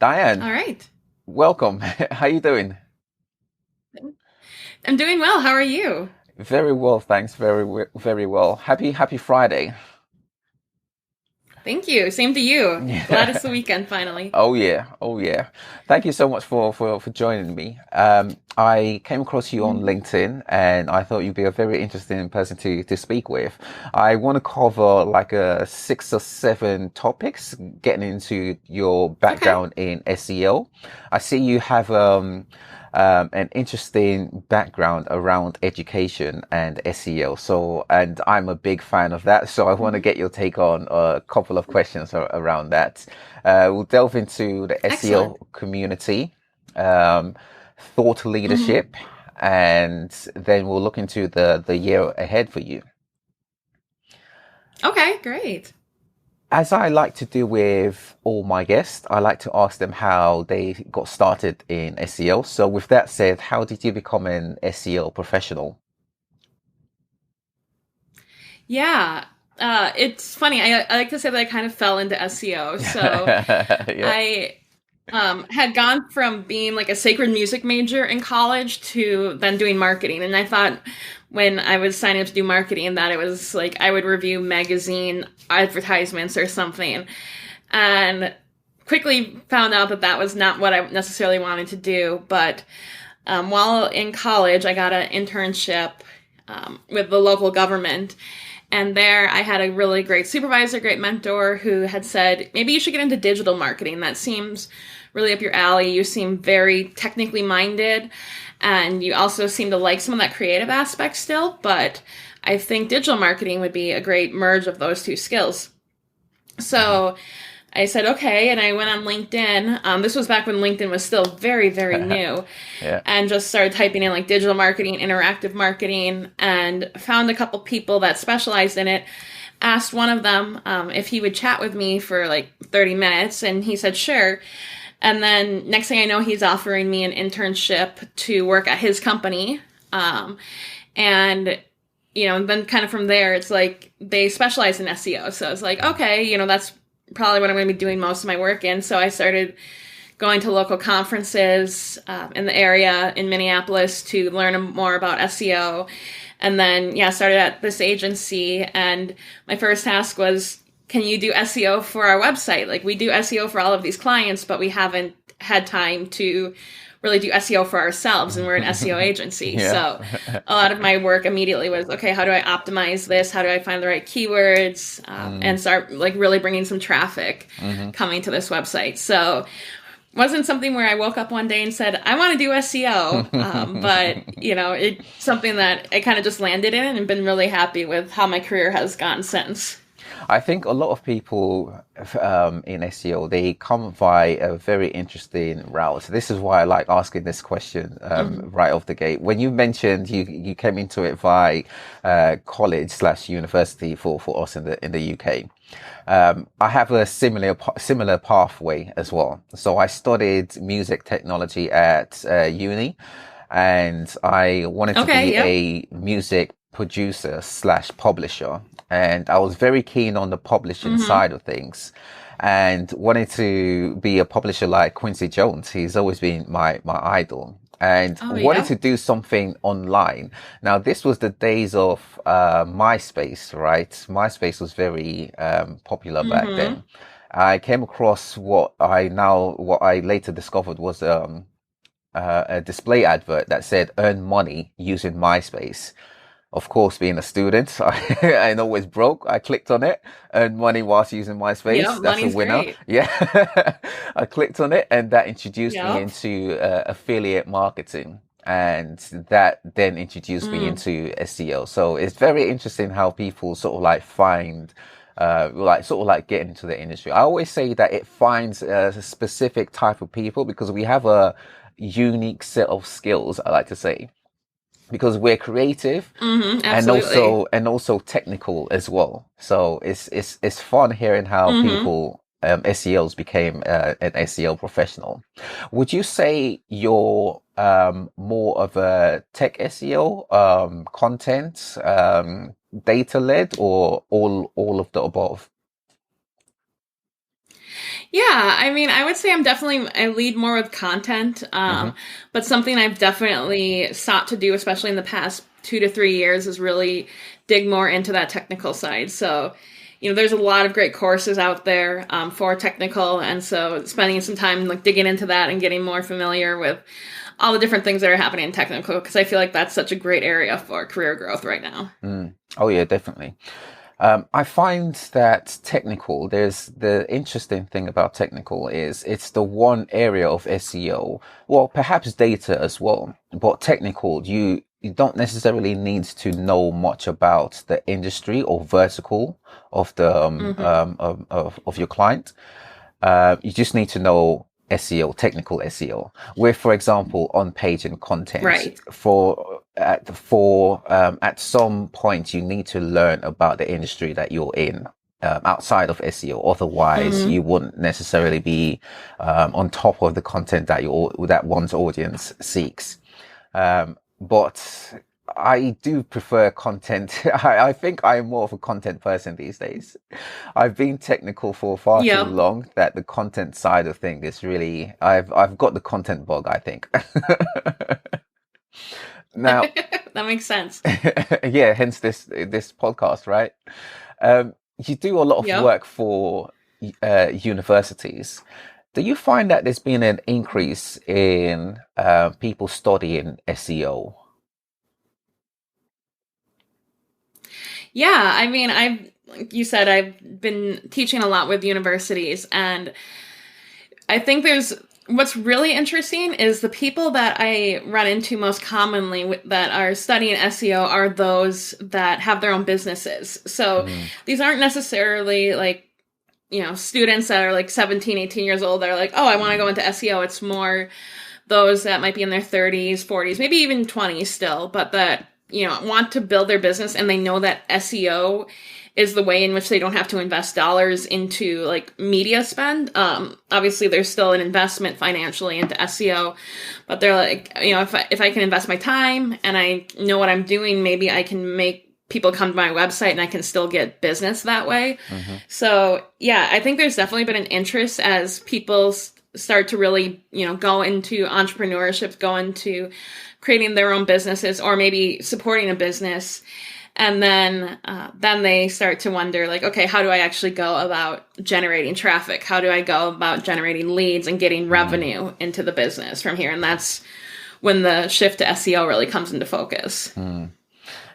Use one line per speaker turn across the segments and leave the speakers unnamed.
Diane,
All right.
welcome. How you doing?
I'm doing well. How are you?
Very well, thanks. Very well. Happy Friday.
Thank you. Same to you. Glad it's the
Yeah.
weekend finally.
Oh yeah. Oh yeah. Thank you so much for joining me. I came across you on
Mhm.
LinkedIn and I thought you'd be a very interesting person to speak with. I want to cover like six or seven topics getting into your
Okay.
background in SEO. I see you have an interesting background around education and SEO. So, and I'm a big fan of that. So I want to
Mhm.
get your take on a couple of questions around that. We'll delve into the
Excellent.
SEO community, um, thought
Hmm.
leadership, and then we'll look into the year ahead for you.
Okay, great.
As I like to do with all my guests, I like to ask them how they got started in SEO. So with that said, how did you become an SEO professional?
Yeah. It's funny. I like to say that I kind of fell into SEO. So
Yeah.
I had gone from being like a sacred music major in college to then doing marketing. And I thought when I was signing up to do marketing that it was like I would review magazine advertisements or something. And quickly found out that that was not what I necessarily wanted to do. But while in college, I got an internship with the local government. And there I had a really great supervisor, great mentor who had said, maybe you should get into digital marketing. That seems really up your alley. You seem very technically minded, and you also seem to like some of that creative aspect still. But I think digital marketing would be a great merge of those two skills.
Mhm.
So I said, okay. And I went on LinkedIn. This was back when LinkedIn was still very, very new,
Yeah.
and just started typing in like digital marketing, interactive marketing, and found a couple people that specialized in it. Asked one of them if he would chat with me for like 30 minutes, and he said, sure. And then next thing I know, he's offering me an internship to work at his company. Um, and and then kind of from there, it's like they specialize in SEO. So it's like, okay, that's probably what I'm going to be doing most of my work in. So I started going to local conferences in the area in Minneapolis to learn more about SEO. And then, yeah, started at this agency. And my first task was, can you do SEO for our website? Like, we do SEO for all of these clients, but we haven't had time to really do SEO for ourselves. And we're an SEO agency.
Yeah.
So a lot of my work immediately was, okay, how do I optimize this? How do I find the right keywords?
Mm,
And start like really bringing some traffic
mhm.
coming to this website. So wasn't something where I woke up one day and said, I want to do SEO. But, it's something that I kind of just landed in and been really happy with how my career has gone since.
I think a lot of people in SEO, they come by a very interesting route. This is why I like asking this question
Hmm.
right off the gate. When you mentioned you came into it by college slash university for us in the UK. I have a similar pathway as well. So I studied music technology at uni, and I wanted to
Okay,
be
yep.
a music producer slash publisher. And I was very keen on the publishing
Hmm.
side of things and wanted to be a publisher like Quincy Jones. He's always been my idol and
Oh,
wanted to
yep.
do something online. Now, this was the days of MySpace, right? MySpace was very popular back
Hmm.
then. I came across what I later discovered was a display advert that said earn money using MySpace. Of course, being a student, I know it's broke. I clicked on it, earn money whilst using MySpace.
Yep,
That's a
money's
winner.
great.
Yeah. I clicked on it and that introduced me
Yep.
into affiliate marketing. And that then introduced me
Mm.
into SEO. So it's very interesting how people sort of like find like sort of like get into the industry. I always say that it finds a specific type of people because we have a unique set of skills, I like to say, because we're creative
Hmm.
and
Absolutely.
also technical as well. So it's fun hearing how
Hmm.
people SEOs became an SEO professional. Would you say you're more of a tech SEO, content, data led, or all of the above?
Yeah, I mean, I would say I lead more with content,
Mm-hmm.
but something I've definitely sought to do, especially in the past 2 to 3 years, is really dig more into that technical side. So, there's a lot of great courses out there for technical, and so spending some time like digging into that and getting more familiar with all the different things that are happening in technical, because I feel like that's such a great area for career growth right now.
Mm. Oh yeah, definitely. I find that technical, there's the interesting thing about technical is it's the one area of SEO, well, perhaps data as well, but technical, you don't necessarily need to know much about the industry or vertical of the
Hmm.
of your client. You just need to know SEO, technical SEO, with, for example, on-page and content.
Right.
At some point, you need to learn about the industry that you're in. Outside of SEO, otherwise
Hmm.
you wouldn't necessarily be on top of the content that one's audience seeks. But I do prefer content. I think I'm more of a content person these days. I've been technical for far too
Yep.
long that the content side of thing is really, I've got the content bug, I think. Now,
That makes sense.
yeah, hence this podcast, right? You do a lot of
Yep.
work for universities. Do you find that there's been an increase in people studying SEO?
Yeah, I mean, like you said, I've been teaching a lot with universities, and I think what's really interesting is the people that I run into most commonly that are studying SEO are those that have their own businesses. So
Mm,
these aren't necessarily like, students that are like 17, 18 years old that are like, oh, I want to go into SEO. It's more those that might be in their 30s, 40s, maybe even 20s still, but that, want to build their business and they know that SEO is the way in which they don't have to invest dollars into like media spend. Obviously there's still an investment financially into SEO, but they're like, if I can invest my time and I know what I'm doing, maybe I can make people come to my website and I can still get business that way.
hmm
So yeah, I think there's definitely been an interest as people start to really, go into entrepreneurship, go into creating their own businesses or maybe supporting a business. And then they start to wonder like, okay, how do I actually go about generating traffic? How do I go about generating leads and getting
mm.
revenue into the business from here? And that's when the shift to SEO really comes into focus.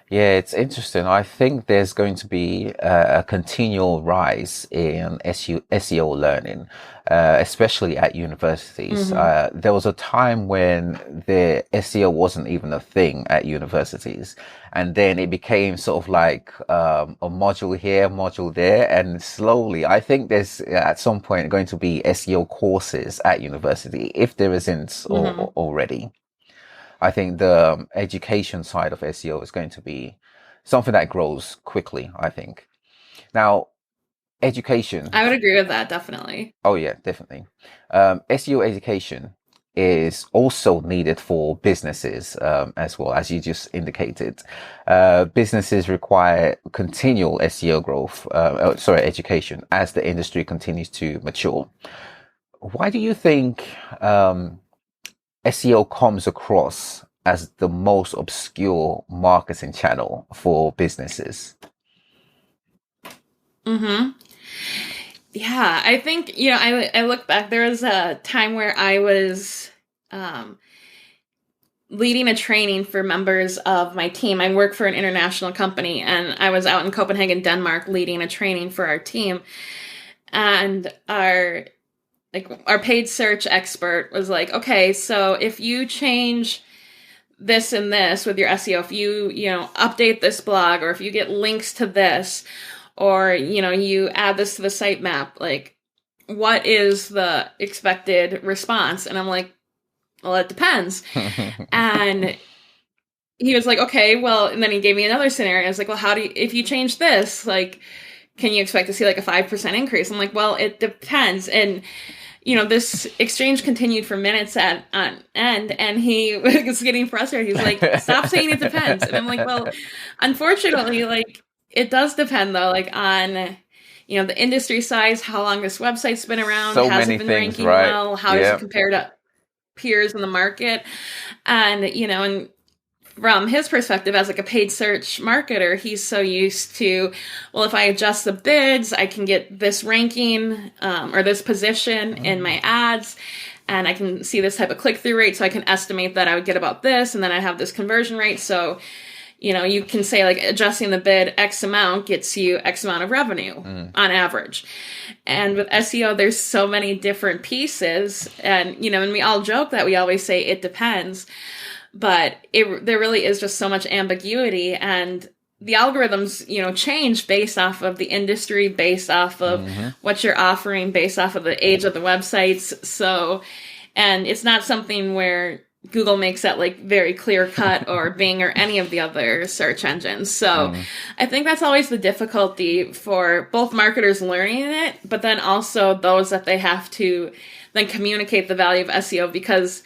Yeah, it's interesting. I think there's going to be a continual rise in SEO learning, especially at universities.
Hmm.
There was a time when the SEO wasn't even a thing at universities, and then it became sort of like a module here, module there, and slowly, I think there's at some point going to be SEO courses at university, if there isn't
Hmm.
already. I think the education side of SEO is going to be something that grows quickly, I think. Now, education.
I would agree with that, definitely.
Oh, yeah, definitely. SEO education is also needed for businesses as well, as you just indicated. Businesses require continual SEO growth, education, as the industry continues to mature. Why do you think SEO comes across as the most obscure marketing channel for businesses?
Hmm. Yeah, I think, I look back, there was a time where I was um, leading a training for members of my team. I work for an international company and I was out in Copenhagen, Denmark, leading a training for our team. And our paid search expert was like, okay, so if you change this and this with your SEO, if you update this blog or if you get links to this or, you add this to the sitemap, like what is the expected response? And I'm like, well, it depends. And he was like, okay, well, and then he gave me another scenario. I was like, well, if you change this, like, can you expect to see like a 5% increase? I'm like, well, it depends. And, this exchange continued for minutes on end, and he was getting frustrated. He was like, stop saying it depends. And I'm like, well, unfortunately, like, it does depend though, like on, the industry size, how long this website's been around,
So
has
many
it been
things,
ranking
right?
well, how does it compare to peers in the market, and from his perspective as like a paid search marketer, he's so used to, well, if I adjust the bids, I can get this ranking or this position in my ads, and I can see this type of click-through rate, so I can estimate that I would get about this, and then I have this conversion rate. So, you can say like adjusting the bid X amount gets you X amount of revenue on average. And with SEO, there's so many different pieces, and and we all joke that we always say it depends. But there really is just so much ambiguity, and the algorithms, change based off of the industry, based off of what you're offering, based off of the age of the websites. So, and it's not something where Google makes that like very clear cut, or Bing or any of the other search engines. So I think that's always the difficulty for both marketers learning it, but then also those that they have to then communicate the value of SEO, because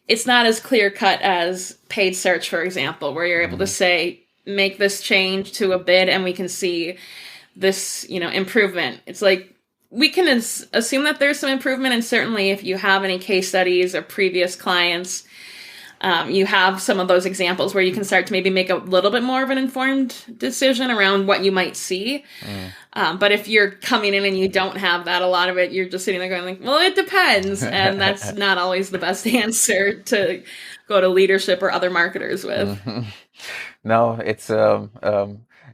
it's not as clear cut as paid search, for example, where you're able to say, make this change to a bid and we can see this, improvement. It's like, we can assume that there's some improvement. And certainly if you have any case studies or previous clients, you have some of those examples where you can start to maybe make a little bit more of an informed decision around what you might see. But if you're coming in and you don't have that, a lot of it, you're just sitting there going like, well, it depends. And that's not always the best answer to go to leadership or other marketers with.
No,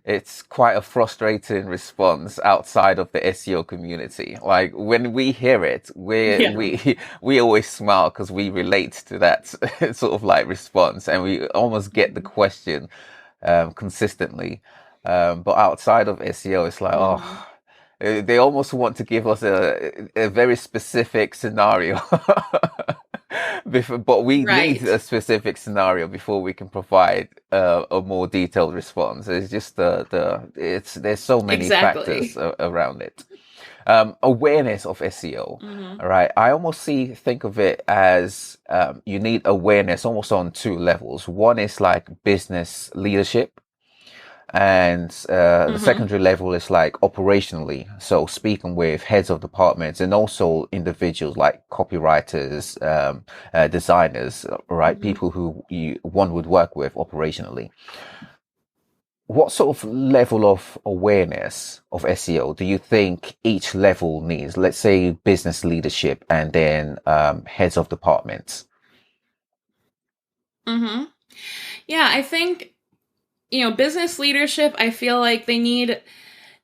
it's quite a frustrating response outside of the SEO community. Like when we hear it, we always smile because we relate to that sort of like response, and we almost get the question consistently. But outside of SEO, it's like, they almost want to give us a very specific scenario. But we need a specific scenario before we can provide a more detailed response. It's just there's so many factors around it. Awareness of SEO, right? I almost think of it as you need awareness almost on two levels. One is like business leadership, and the secondary level is like operationally. So speaking with heads of departments and also individuals like copywriters, designers, right? People who one would work with operationally. What sort of level of awareness of SEO do you think each level needs? Let's say business leadership and then heads of departments.
Yeah, I think business leadership, I feel like they need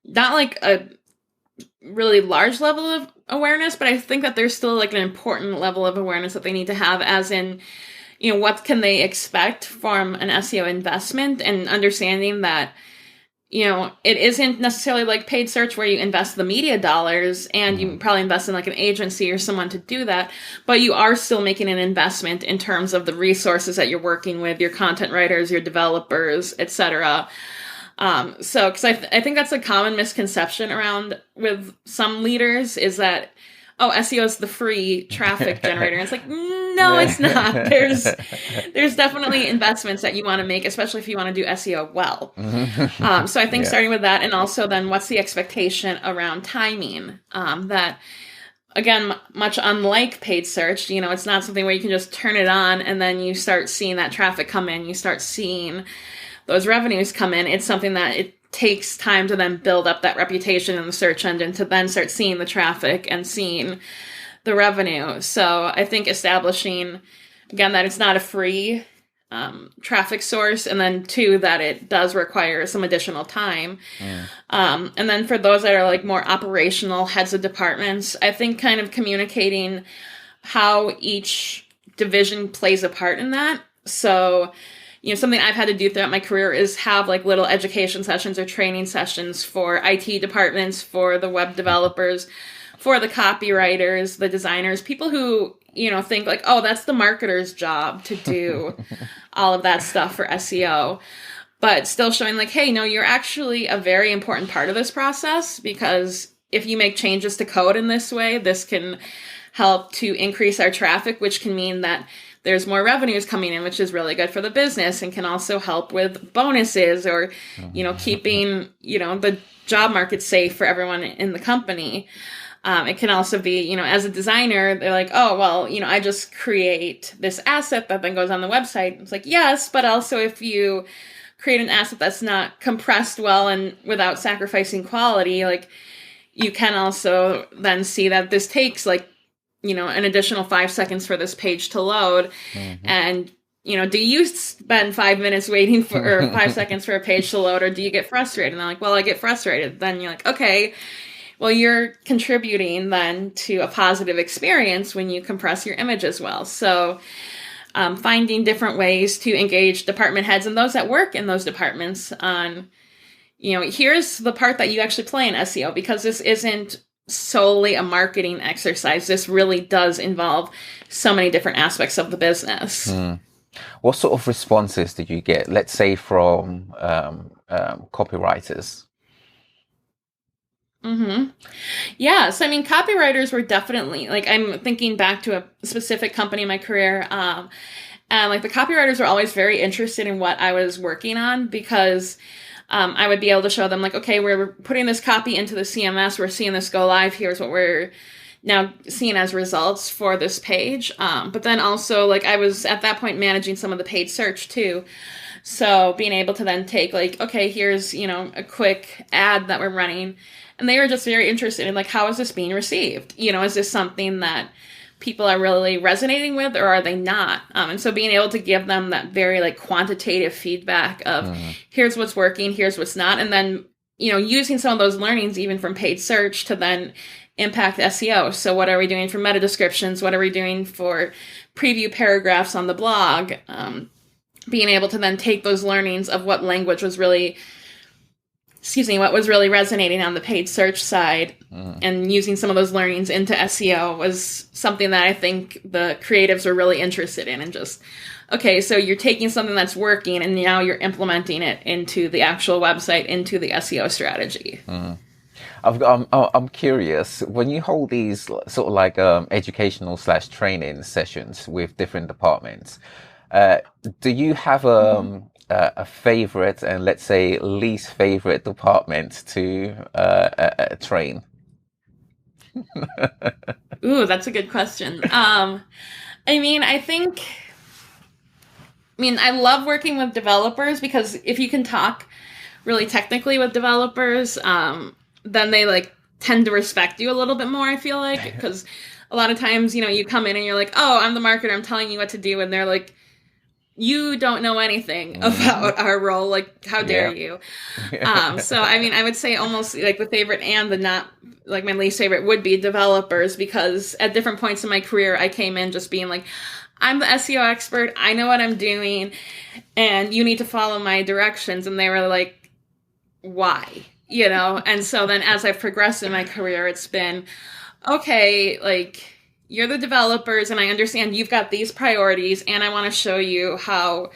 not like a really large level of awareness, but I think that there's still like an important level of awareness that they need to have, as in, what can they expect from an SEO investment, and understanding that, it isn't necessarily like paid search where you invest the media dollars and you probably invest in like an agency or someone to do that, but you are still making an investment in terms of the resources that you're working with, your content writers, your developers, etc. So, because I think that's a common misconception around with some leaders is that, SEO is the free traffic generator. And it's like, no, it's not. There's definitely investments that you want to make, especially if you want to do SEO well. So I think starting with that, and also then what's the expectation around timing? That, again, much unlike paid search, it's not something where you can just turn it on and then you start seeing that traffic come in, you start seeing those revenues come in. It's something that it takes time to then build up that reputation in the search engine to then start seeing the traffic and seeing the revenue. So I think establishing, again, that it's not a free traffic source, and then two, that it does require some additional time. And then for those that are like more operational heads of departments, I think kind of communicating how each division plays a part in that. So something I've had to do throughout my career is have like little education sessions or training sessions for IT departments, for the web developers, for the copywriters, the designers, people who, think like, that's the marketer's job to do all of that stuff for SEO, but still showing like, hey, no, you're actually a very important part of this process, because if you make changes to code in this way, this can help to increase our traffic, which can mean that there's more revenues coming in, which is really good for the business and can also help with bonuses or, keeping, the job market safe for everyone in the company. It can also be, as a designer, they're like, oh, well, I just create this asset that then goes on the website. It's like, yes, but also if you create an asset that's not compressed well and without sacrificing quality, like you can also then see that this takes like, an additional 5 seconds for this page to load. And, do you spend 5 minutes waiting for, or 5 seconds for a page to load, or do you get frustrated? And I'm like, well, I get frustrated. Then you're like, okay, well, you're contributing then to a positive experience when you compress your image as well. So finding different ways to engage department heads and those that work in those departments on, here's the part that you actually play in SEO, because this isn't solely a marketing exercise. This really does involve so many different aspects of the business.
What sort of responses did you get, let's say, from copywriters?
Yeah. So, copywriters were definitely, like, I'm thinking back to a specific company in my career. And like the copywriters were always very interested in what I was working on, because I would be able to show them like, okay, we're putting this copy into the CMS. We're seeing this go live. Here's what we're now seeing as results for this page. But then also like I was at that point managing some of the paid search too. So being able to then take like, okay, here's, a quick ad that we're running. And they were just very interested in like, how is this being received? Is this something that people are really resonating with, or are they not? And so being able to give them that very like quantitative feedback of here's what's working, here's what's not. And then, using some of those learnings even from paid search to then impact SEO. So what are we doing for meta descriptions? What are we doing for preview paragraphs on the blog? Being able to then take those learnings of what language was really what was really resonating on the paid search side and using some of those learnings into SEO was something that I think the creatives were really interested in. And just, okay, so you're taking something that's working and now you're implementing it into the actual website, into the SEO strategy.
I'm curious, when you hold these sort of like educational / training sessions with different departments, do you have a favorite and let's say least favorite department to train?
Ooh, that's a good question. I love working with developers, because if you can talk really technically with developers, then they like tend to respect you a little bit more, I feel like, because a lot of times, you come in and you're like, oh, I'm the marketer, I'm telling you what to do. And they're like, you don't know anything about our role. Like, how dare you? So, I would say almost like the favorite and the not, like my least favorite would be developers, because at different points in my career, I came in just being like, I'm the SEO expert. I know what I'm doing and you need to follow my directions. And they were like, why? And so then as I've progressed in my career, it's been, okay, like, you're the developers and I understand you've got these priorities, and I want to show you how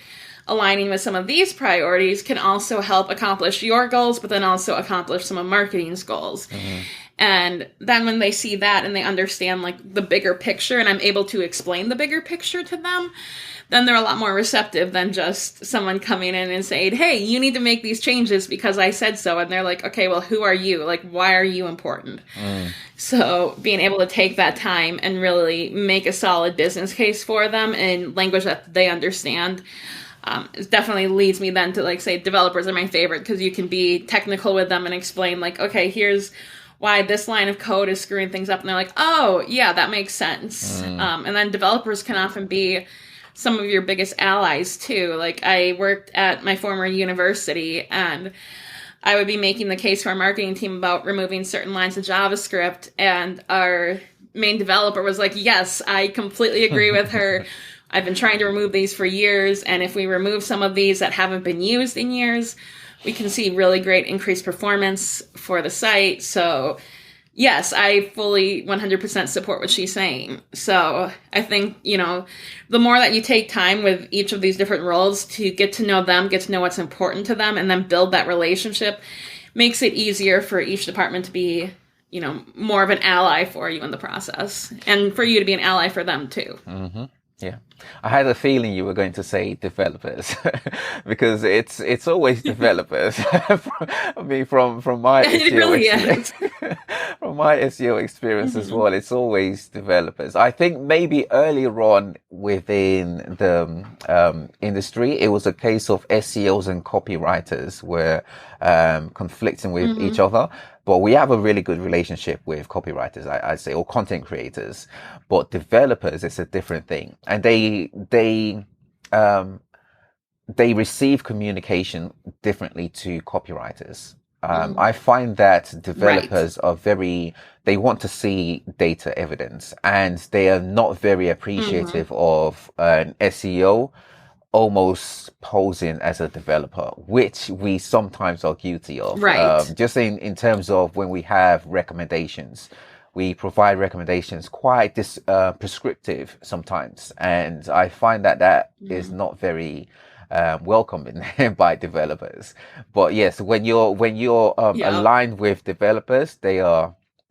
aligning with some of these priorities can also help accomplish your goals, but then also accomplish some of marketing's goals. And then when they see that and they understand like the bigger picture, and I'm able to explain the bigger picture to them, then they're a lot more receptive than just someone coming in and saying, hey, you need to make these changes because I said so. And they're like, okay, well, who are you? Like, why are you important? So being able to take that time and really make a solid business case for them in language that they understand, it definitely leads me then to like say developers are my favorite, because you can be technical with them and explain like, okay, here's why this line of code is screwing things up. And they're like, oh, yeah, that makes sense. And then developers can often be some of your biggest allies too. Like I worked at my former university and I would be making the case for our marketing team about removing certain lines of JavaScript, and our main developer was like, yes, I completely agree with her. I've been trying to remove these for years, and if we remove some of these that haven't been used in years, we can see really great increased performance for the site. So yes, I fully 100% support what she's saying. So I think, the more that you take time with each of these different roles to get to know them, get to know what's important to them, and then build that relationship, makes it easier for each department to be, more of an ally for you in the process, and for you to be an ally for them too.
Yeah, I had a feeling you were going to say developers because it's always developers. I mean, from my
It
SEO
really
experience,
is.
from my SEO experience as
Hmm.
well, it's always developers. I think maybe earlier on within the industry, it was a case of SEOs and copywriters were conflicting with each
Hmm.
other. But we have a really good relationship with copywriters, I'd say, or content creators. But developers is a different thing, and um, they receive communication differently to copywriters.
Hmm.
I find that
Right.
developers are they want to see data evidence, and they are not very
Hmm.
appreciative of an SEO almost posing as a developer, which we sometimes are guilty of.
Right.
Just in terms of when we have recommendations, we provide recommendations quite prescriptive sometimes, and I find that that is
Hmm.
not very welcomed by developers. But yes, when you're
Yeah.
aligned with developers,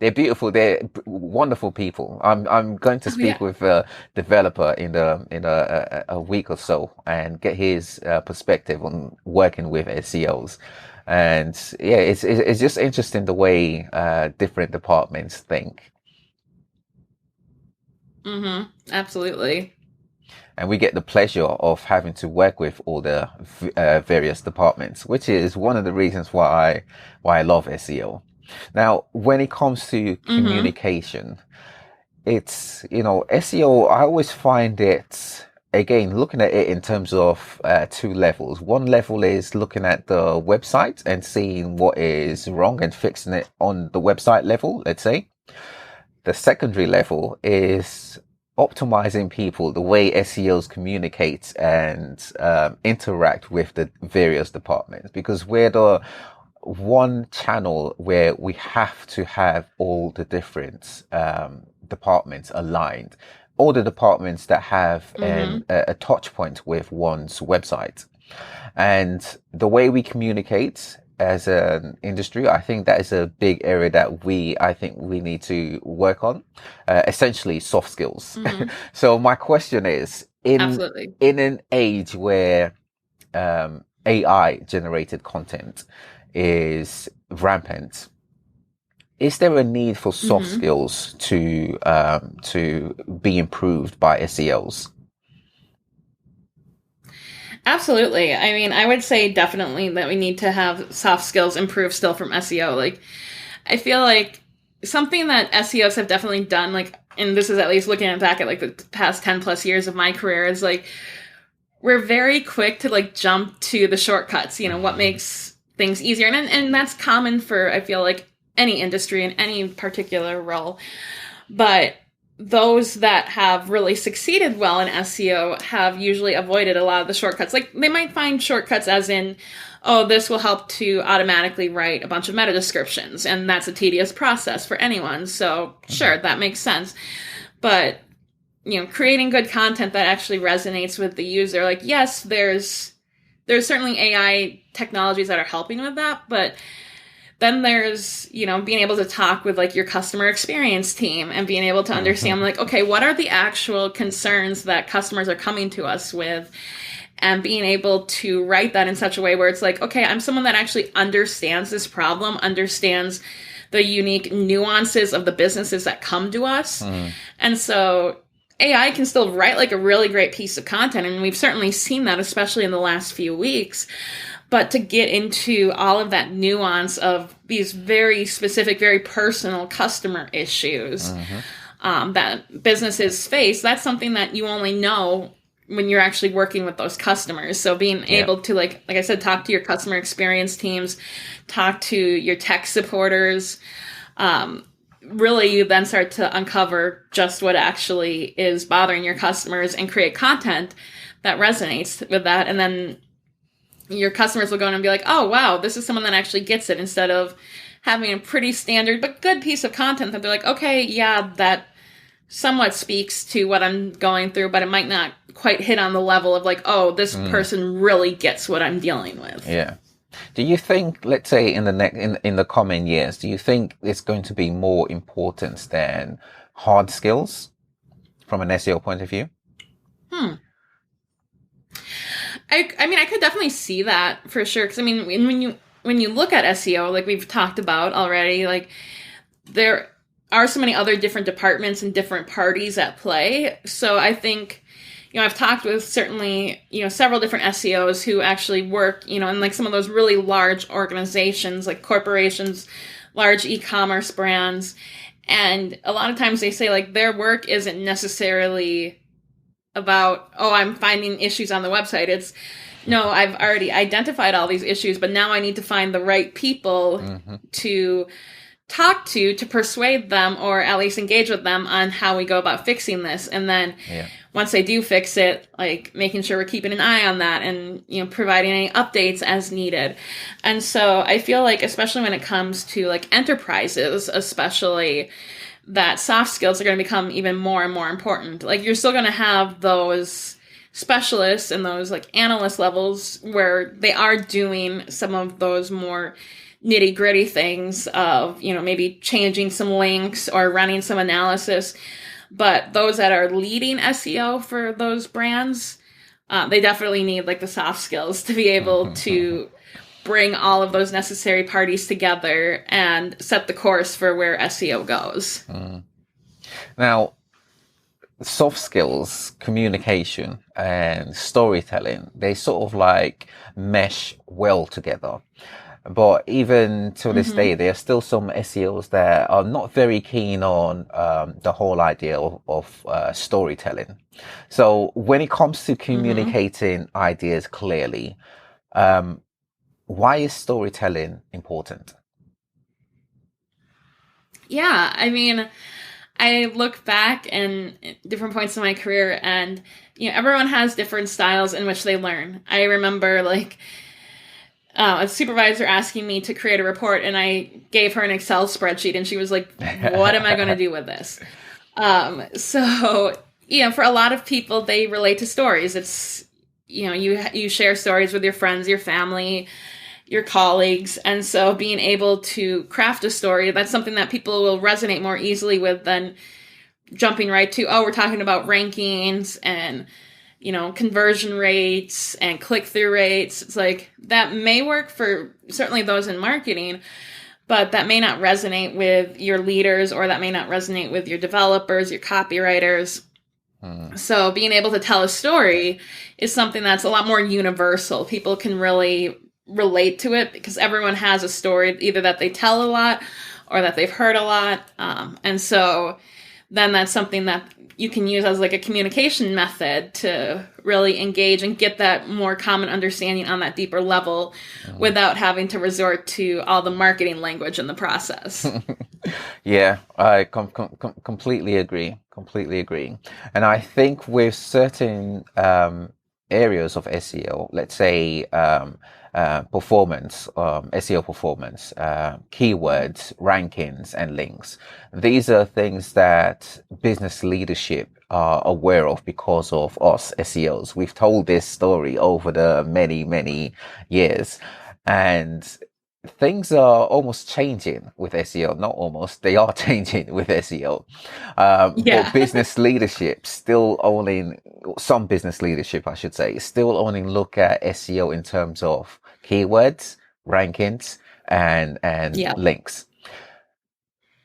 they're beautiful. They're wonderful people. I'm going to
Oh
speak
yeah.
with a developer in a week or so and get his perspective on working with SEOs. And yeah, it's just interesting the way different departments think.
Hmm. Absolutely.
And we get the pleasure of having to work with all the various departments, which is one of the reasons why I love SEO. Now, when it comes to
Hmm.
communication, it's, SEO, I always find it, again, looking at it in terms of two levels. One level is looking at the website and seeing what is wrong and fixing it on the website level, let's say. The secondary level is optimizing people, the way SEOs communicate and interact with the various departments, because we're the one channel where we have to have all the different departments aligned, all the departments that have
Hmm.
a touch point with one's website. And the way we communicate as an industry, I think that is a big area that I think we need to work on, essentially soft skills.
Hmm.
So my question is,
Absolutely.
in an age where AI generated content is rampant, is there a need for soft
Hmm.
skills to be improved by SEOs?
Absolutely. I mean, I would say definitely that we need to have soft skills improve still from SEO. Like, I feel like something that SEOs have definitely done, like, and this is at least looking back at like the past 10 plus years of my career, is like we're very quick to like jump to the shortcuts, what makes things easier. And that's common for, I feel like, any industry in any particular role. But those that have really succeeded well in SEO have usually avoided a lot of the shortcuts. Like they might find shortcuts as in, oh, this will help to automatically write a bunch of meta descriptions, and that's a tedious process for anyone. So
Mhm.
sure, that makes sense. But creating good content that actually resonates with the user. Like, yes, there's certainly AI technologies that are helping with that, but then there's, being able to talk with like your customer experience team and being able to understand
Mhm.
like, okay, what are the actual concerns that customers are coming to us with? And being able to write that in such a way where it's like, okay, I'm someone that actually understands this problem, understands the unique nuances of the businesses that come to us.
Mhm.
And so AI can still write like a really great piece of content. And we've certainly seen that, especially in the last few weeks. But to get into all of that nuance of these very specific, very personal customer issues
Mhm.
that businesses face, that's something that you only know when you're actually working with those customers. So being
Yeah.
able to like I said, talk to your customer experience teams, talk to your tech supporters, really you then start to uncover just what actually is bothering your customers and create content that resonates with that. And then your customers will go in and be like, oh, wow, this is someone that actually gets it, instead of having a pretty standard but good piece of content that they're like, okay, yeah, that somewhat speaks to what I'm going through, but it might not quite hit on the level of like, oh, this
Mm.
person really gets what I'm dealing with.
Yeah. Do you think, let's say in the next in the coming years, do you think it's going to be more important than hard skills from an SEO point of view?
I mean, I could definitely see that for sure. Because I mean, when you look at SEO, like we've talked about already, like there are so many other different departments and different parties at play. So I think, I've talked with certainly, several different SEOs who actually work, in like some of those really large organizations, like corporations, large e-commerce brands. And a lot of times they say like their work isn't necessarily about, oh, I'm finding issues on the website. It's, no, I've already identified all these issues, but now I need to find the right people to talk to persuade them, or at least engage with them on how we go about fixing this. And then once they do fix it, like making sure we're keeping an eye on that and, providing any updates as needed. And so I feel like, especially when it comes to like enterprises, especially, that soft skills are going to become even more and more important. Like you're still going to have those specialists and those like analyst levels where they are doing some of those more nitty gritty things of, maybe changing some links or running some analysis. But those that are leading SEO for those brands, they definitely need like the soft skills to be able to bring all of those necessary parties together and set the course for where SEO goes.
Now, soft skills, communication, and storytelling, they sort of like mesh well together. But even to this day, there are still some SEOs that are not very keen on the whole idea of storytelling. So when it comes to communicating ideas clearly, why is storytelling important?
Yeah, I mean, I look back and different points in my career, and everyone has different styles in which they learn. I remember like a supervisor asking me to create a report, and I gave her an Excel spreadsheet, and she was like, "What am I going to do with this?" So for a lot of people, they relate to stories. It's you share stories with your friends, your family, your colleagues. And so being able to craft a story, that's something that people will resonate more easily with than jumping right to, oh, we're talking about rankings and, conversion rates and click-through rates. It's like, that may work for certainly those in marketing, but that may not resonate with your leaders, or that may not resonate with your developers, your copywriters. So being able to tell a story is something that's a lot more universal. People can really relate to it because everyone has a story either that they tell a lot or that they've heard a lot. And so then that's something that you can use as like a communication method to really engage and get that more common understanding on that deeper level without having to resort to all the marketing language in the process.
Yeah, I completely agree. Completely agree. And I think with certain areas of SEO, let's say performance, SEO performance, keywords, rankings, and links. These are things that business leadership are aware of because of us SEOs. We've told this story over the many, many years, and things are almost changing with SEO. Not almost, they are changing with SEO. But business leadership still only, some business leadership, I should say, still only look at SEO in terms of keywords, rankings, and links.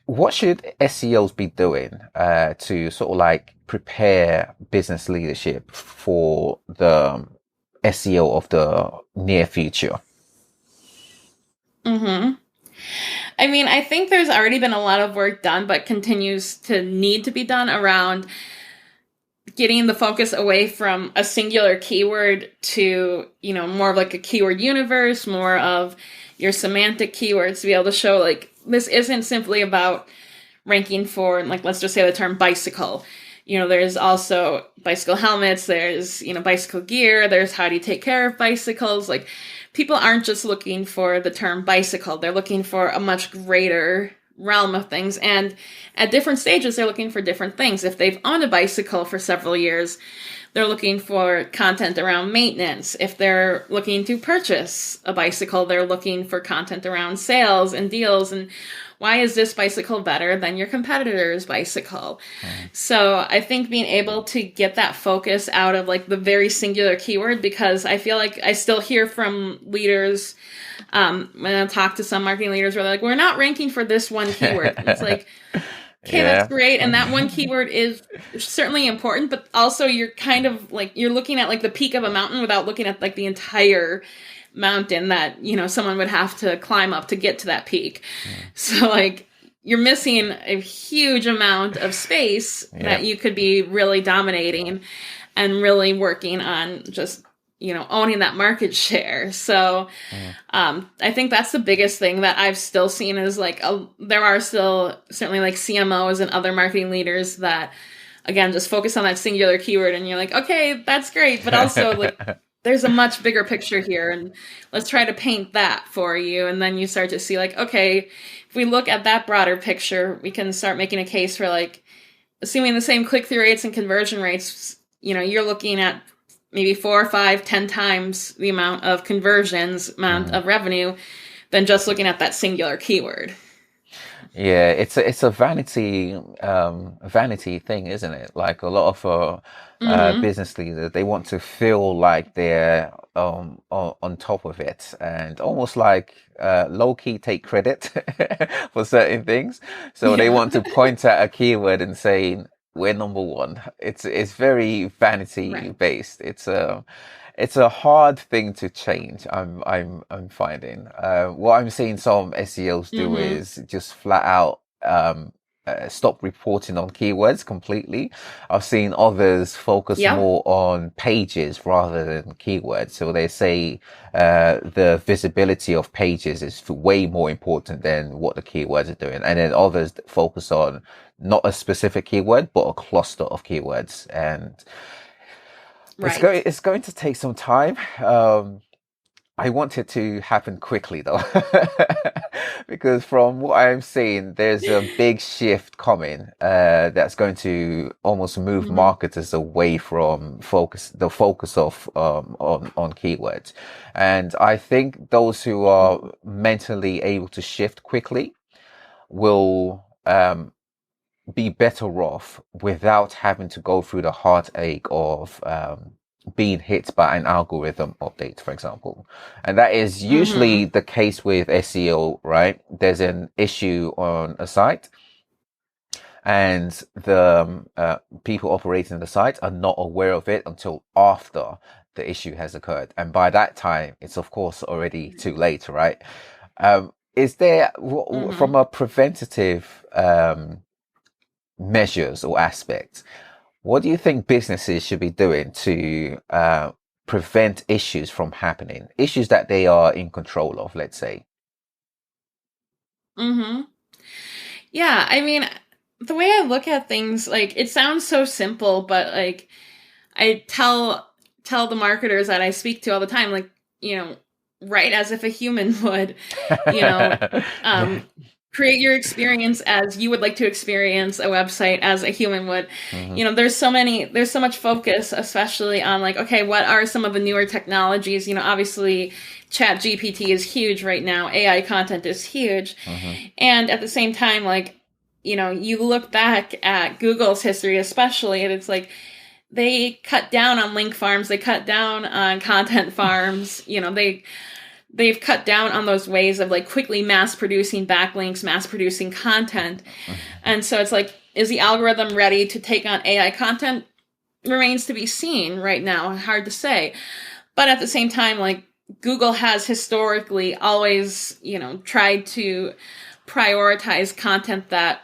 What should SEOs be doing to sort of like prepare business leadership for the SEO of the near future?
I mean, I think there's already been a lot of work done, but continues to need to be done around getting the focus away from a singular keyword to, more of like a keyword universe, more of your semantic keywords to be able to show like, this isn't simply about ranking for, like, let's just say the term bicycle. There's also bicycle helmets, there's, bicycle gear, there's how do you take care of bicycles. Like, people aren't just looking for the term bicycle, they're looking for a much greater realm of things. And at different stages, they're looking for different things. If they've owned a bicycle for several years, they're looking for content around maintenance. If they're looking to purchase a bicycle, they're looking for content around sales and deals and why is this bicycle better than your competitor's bicycle? So I think being able to get that focus out of like the very singular keyword, because I feel like I still hear from leaders when I talk to some marketing leaders where they're like, we're not ranking for this one keyword. And it's like, okay, that's great. And that one keyword is certainly important, but also you're kind of like, you're looking at like the peak of a mountain without looking at like the entire mountain that, you know, someone would have to climb up to get to that peak. So like you're missing a huge amount of space that you could be really dominating and really working on just, you know, owning that market share. So I think that's the biggest thing that I've still seen is like, there are still certainly like CMOs and other marketing leaders that, again, just focus on that singular keyword and you're like, okay, that's great. But also like, there's a much bigger picture here and let's try to paint that for you. And then you start to see like, okay, if we look at that broader picture, we can start making a case for like, assuming the same click-through rates and conversion rates, you know, you're looking at maybe 4, 5, 10 times the amount of conversions, amount of revenue than just looking at that singular keyword.
Yeah, it's a vanity thing, isn't it? Like a lot of business leaders, they want to feel like they're on top of it, and almost like low key take credit for certain things. So they want to point at a keyword and say we're number one. It's very vanity based. It's a hard thing to change. I'm finding. What I'm seeing some SEOs do is just flat out stop reporting on keywords completely. I've seen others focus more on pages rather than keywords. So they say the visibility of pages is way more important than what the keywords are doing. And then others focus on not a specific keyword, but a cluster of keywords. And it's going to take some time. I want it to happen quickly though, because from what I'm seeing, there's a big shift coming that's going to almost move marketers away from the focus of on keywords. And I think those who are mentally able to shift quickly will be better off without having to go through the heartache of being hit by an algorithm update, for example. And that is usually the case with SEO, right? There's an issue on a site and the people operating the site are not aware of it until after the issue has occurred. And by that time, it's of course already too late, right? Is there, from a preventative measures or aspects, what do you think businesses should be doing to prevent issues from happening? Issues that they are in control of, let's say.
Yeah, I mean, the way I look at things, like, it sounds so simple, but like, I tell the marketers that I speak to all the time, like, you know, write as if a human would, you know, create your experience as you would like to experience a website as a human would. You know, there's so much focus, especially on like, okay, what are some of the newer technologies? You know, obviously ChatGPT is huge right now. AI content is huge. And at the same time, like, you know, you look back at Google's history, especially, and it's like, they cut down on link farms. They cut down on content farms. You know, they've cut down on those ways of like quickly mass producing backlinks, mass producing content. And so it's like, is the algorithm ready to take on AI content? Remains to be seen right now. Hard to say. But at the same time, like, Google has historically always, you know, tried to prioritize content that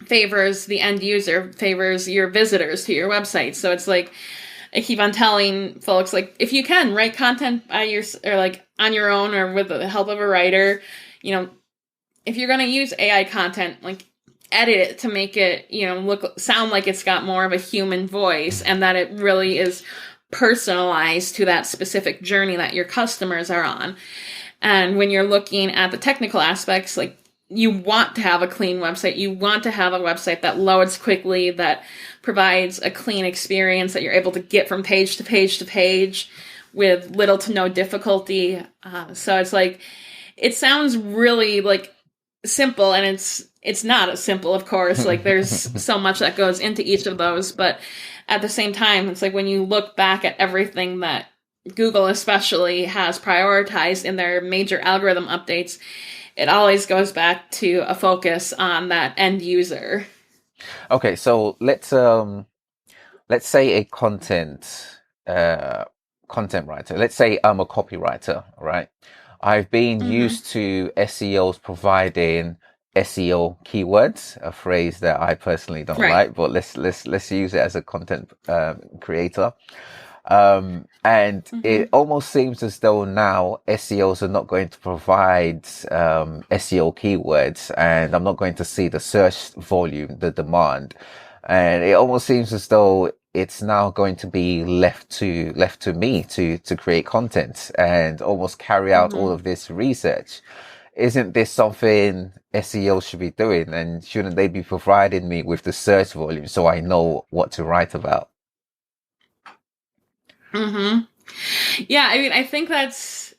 favors the end user, favors your visitors to your website. So it's like, I keep on telling folks, like, if you can write content or like on your own or with the help of a writer, you know, if you're going to use AI content, like, edit it to make it, you know, sound like it's got more of a human voice and that it really is personalized to that specific journey that your customers are on. And when you're looking at the technical aspects, like, you want to have a clean website. You want to have a website that loads quickly, that provides a clean experience, that you're able to get from page to page to page with little to no difficulty. So it's like, it sounds really like simple, and it's not as simple, of course. Like, there's so much that goes into each of those, but at the same time, it's like when you look back at everything that Google especially has prioritized in their major algorithm updates, it always goes back to a focus on that end user.
Okay, so let's say a content writer. Let's say I'm a copywriter, right? I've been used to SEOs providing SEO keywords, a phrase that I personally don't like, but let's use it as a content creator. And it almost seems as though now SEOs are not going to provide SEO keywords, and I'm not going to see the search volume, the demand. And it almost seems as though it's now going to be left to me to create content and almost carry out all of this research. Isn't this something SEO should be doing? And shouldn't they be providing me with the search volume so I know what to write about?
Yeah, I mean, I think it's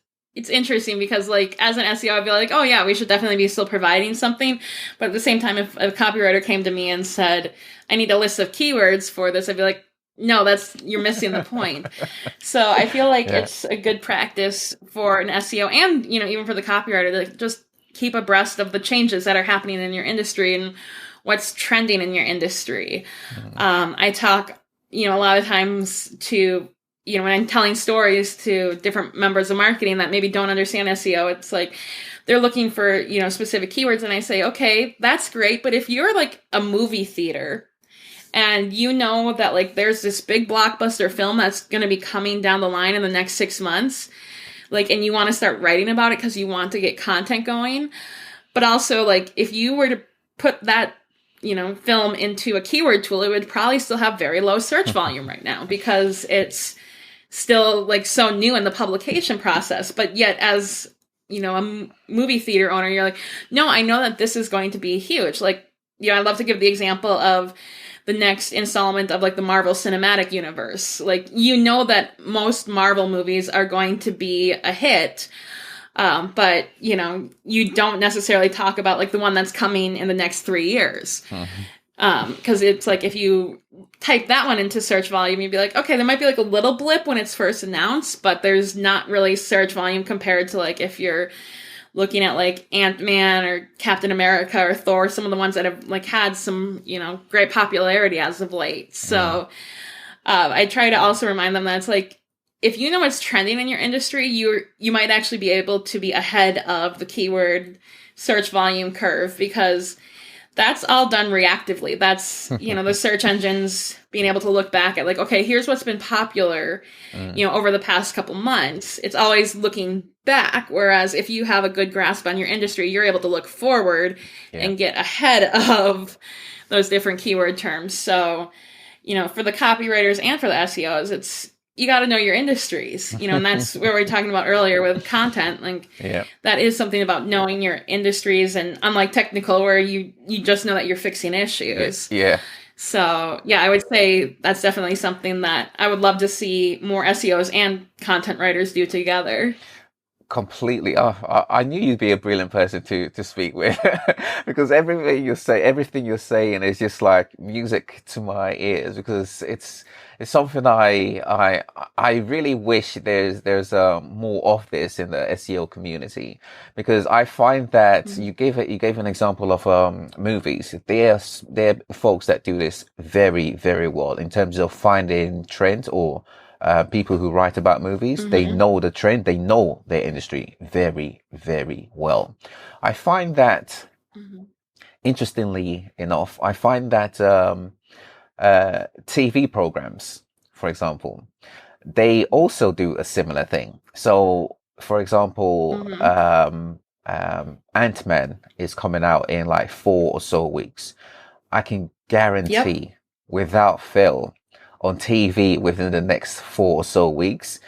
interesting because, like, as an SEO, I'd be like, oh yeah, we should definitely be still providing something. But at the same time, if a copywriter came to me and said, I need a list of keywords for this, I'd be like, no, you're missing the point. So I feel like it's a good practice for an SEO and, even for the copywriter to just keep abreast of the changes that are happening in your industry and what's trending in your industry. I talk, a lot of times to, when I'm telling stories to different members of marketing that maybe don't understand SEO, it's like they're looking for, specific keywords. And I say, okay, that's great. But if you're like a movie theater and that like there's this big blockbuster film that's going to be coming down the line in the next 6 months, like, and you want to start writing about it because you want to get content going. But also, like, if you were to put that film into a keyword tool, it would probably still have very low search volume right now because it's still like so new in the publication process. But yet, as a movie theater owner, you're like, no, I know that this is going to be huge. Like, I love to give the example of the next installment of like the Marvel Cinematic Universe. Like, that most Marvel movies are going to be a hit. But, you don't necessarily talk about like the one that's coming in the next 3 years. Because it's like, if you type that one into search volume, you'd be like, okay, there might be like a little blip when it's first announced, but there's not really search volume compared to like if you're looking at like Ant-Man or Captain America or Thor, some of the ones that have like had some, great popularity as of late. So I try to also remind them that it's like, if you know what's trending in your industry, you might actually be able to be ahead of the keyword search volume curve, because that's all done reactively. That's, the search engines being able to look back at like, okay, here's what's been popular, over the past couple months. It's always looking back. Whereas if you have a good grasp on your industry, you're able to look forward and get ahead of those different keyword terms. So, for the copywriters and for the SEOs, you got to know your industries, and that's where we were talking about earlier with content. Like, that is something about knowing your industries, and unlike technical, where you just know that you're fixing issues. So, I would say that's definitely something that I would love to see more SEOs and content writers do together.
Completely. I knew you'd be a brilliant person to speak with because everything you're saying is just like music to my ears, because it's something I really wish there's more of this in the SEO community, because I find that you gave an example of movies. They're folks that do this very, very well in terms of finding trends or people who write about movies. They know the trend, they know their industry very, very well. I find that, interestingly enough, TV programs, for example, they also do a similar thing. So, for example, Ant-Man is coming out in like 4 or so weeks. I can guarantee without fail, on TV within the next 4 or so weeks,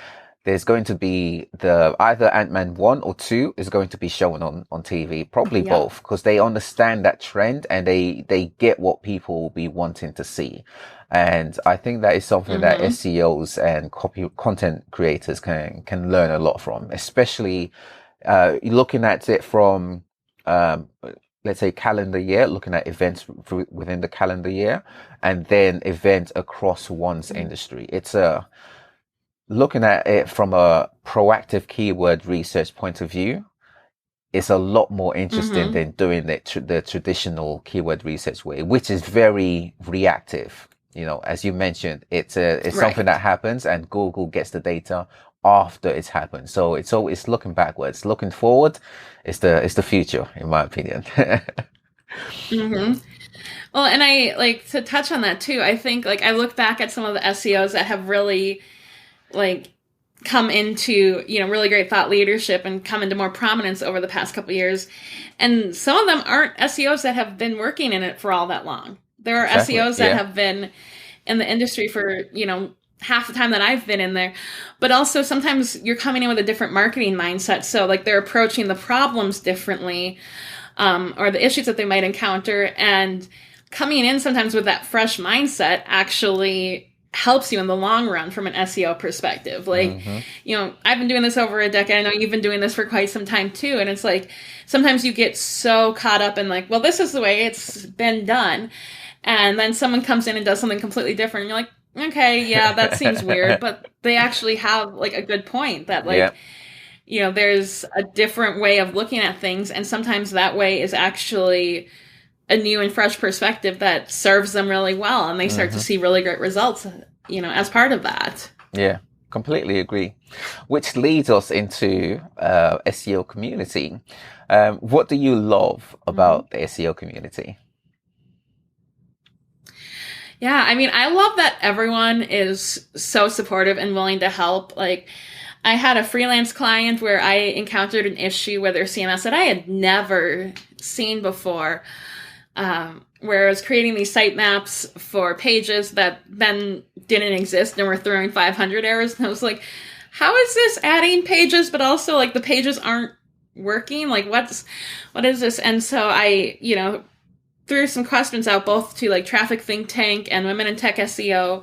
there's going to be the either Ant-Man 1 or 2 is going to be shown on TV, probably
Yep.
both, because they understand that trend and they get what people will be wanting to see. And I think that is something that SEOs and content creators can learn a lot from, especially looking at it from let's say calendar year, looking at events within the calendar year, and then events across one's industry. It's looking at it from a proactive keyword research point of view. It's a lot more interesting than doing the traditional keyword research way, which is very reactive. As you mentioned, it's something that happens, and Google gets the data after it's happened. So it's looking backwards. Looking forward, it's the future, in my opinion.
Well, and I like to touch on that too. I think like I look back at some of the SEOs that have really like come into, really great thought leadership and come into more prominence over the past couple of years. And some of them aren't SEOs that have been working in it for all that long. There are SEOs that have been in the industry for, half the time that I've been in there. But also sometimes you're coming in with a different marketing mindset. So like they're approaching the problems differently, or the issues that they might encounter, and coming in sometimes with that fresh mindset actually helps you in the long run from an SEO perspective. Like, I've been doing this over a decade. I know you've been doing this for quite some time too. And it's like, sometimes you get so caught up in like, well, this is the way it's been done. And then someone comes in and does something completely different. And you're like, okay, yeah, that seems weird. But they actually have like a good point that like, there's a different way of looking at things. And sometimes that way is actually a new and fresh perspective that serves them really well, and they start to see really great results, as part of that.
Yeah, completely agree. Which leads us into SEO community. What do you love about the SEO community?
Yeah, I mean, I love that everyone is so supportive and willing to help. Like, I had a freelance client where I encountered an issue with their CMS that I had never seen before. Where I was creating these sitemaps for pages that then didn't exist and were throwing 500 errors. And I was like, how is this adding pages, but also like the pages aren't working? Like what is this? And so I, threw some questions out both to like Traffic Think Tank and Women in Tech SEO.